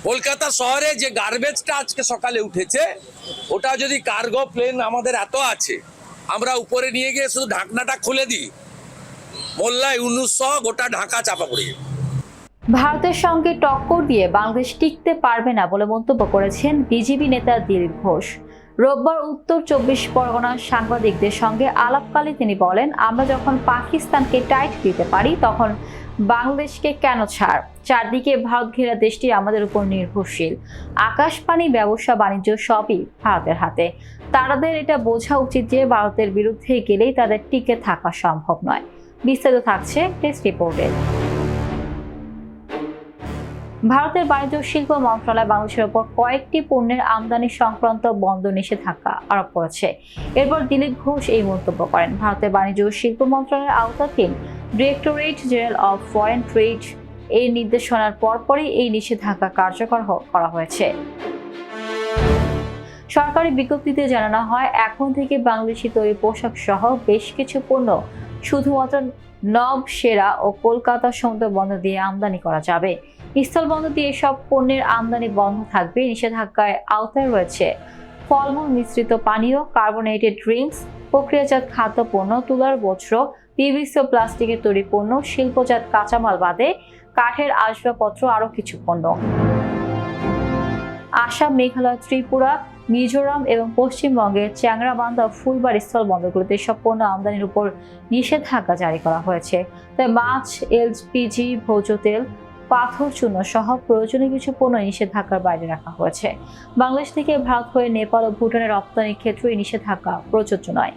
কলকাতা শহরে যে গার্বেজটা আজকে সকালে উঠেছে, ওটা যদি কার্গো প্লেন আমাদের এত আছে, আমরা উপরে নিয়ে গিয়ে শুধু ঢাকনাটা খুলে দিই, মোল্লা ইউনুস সহ গোটা ঢাকা চাপা পড়ে যাবে। ভারতের সঙ্গে টক্কর দিয়ে বাংলাদেশ টিকতে পারবে না বলে মন্তব্য করেছেন বিজেপি নেতা দিলীপ ঘোষ। রোববার উত্তর ২৪ পরগনার সাংবাদিকদের সঙ্গে আলাপকালে তিনি বলেন, আমরা যখন পাকিস্তানকে টাইট দিতে পারি তখন বাংলাদেশকে কেন ছাড়? চারদিকে ভারত ঘেরা দেশটি আমাদের উপর নির্ভরশীল। আকাশ পানি, ব্যবসা বাণিজ্য সবই ভারতের হাতে। তাদের এটা বোঝা উচিত যে ভারতের বিরুদ্ধে গেলেই তাদের টিকে থাকা সম্ভব নয়। বিস্তারিত থাকছে টেস্ট রিপোর্টে। ভারতের বাণিজ্য শিল্প মন্ত্রণালয় বাংলাদেশের উপর কয়েকটি পণ্যের আমদানি সংক্রান্ত বন্ধ নিষেধাজ্ঞা আরোপ করেছে। এরপর দিলীপ ঘোষ এই মন্তব্য করেন। ভারতের বাণিজ্য শিল্প মন্ত্রণালয়ের আওতাধীন directorate general of foreign trade এর নির্দেশনার পরপরই এই নিষেধাজ্ঞা কার্যকর করা হয়েছে। সরকারি বিজ্ঞপ্তিতে জানানো হয়, এখন থেকে বাংলাদেশি তৈরি পোশাক সহ বেশ কিছু পণ্য শুধুমাত্র নবসেরা ও কলকাতা সমুদ্র বন্দর দিয়ে আমদানি করা যাবে। স্থল বন্দর দিয়ে এসব পণ্যের আমদানি বন্ধ থাকবে। নিষেধাজ্ঞায় আওতায় রয়েছে ফলমূল মিশ্রিত পানীয়, কার্বোনেটেড ড্রিঙ্কস, প্রক্রিয়াজাত খাদ্যপণ্য, তুলার বজ্র, পিভিসি ও প্লাস্টিকের তৈরি পণ্য, শিল্পজাত কাঁচামাল বাদে কাঠের আসবাবপত্র, আরও কিছু পণ্য। আসাম, মেঘালয়, ত্রিপুরা, মিজোরাম এবং পশ্চিমবঙ্গের চ্যাংরাবান্ধা ও ফুলবাড়ী স্থল বন্দরগুলোতে এসব পণ্য আমদানির উপর নিষেধাজ্ঞা জারি করা হয়েছে। তাই মাছ, এলপিজি, ভোজ্য তেল, পাথর চূর্ণ সহ প্রয়োজনীয় কিছু পণ্য নিষেধাজ্ঞার বাইরে রাখা হয়েছে। বাংলাদেশ থেকে ভারত হয়ে নেপাল ও ভুটানের রপ্তানির ক্ষেত্রে এই নিষেধাজ্ঞা প্রযোজ্য নয়।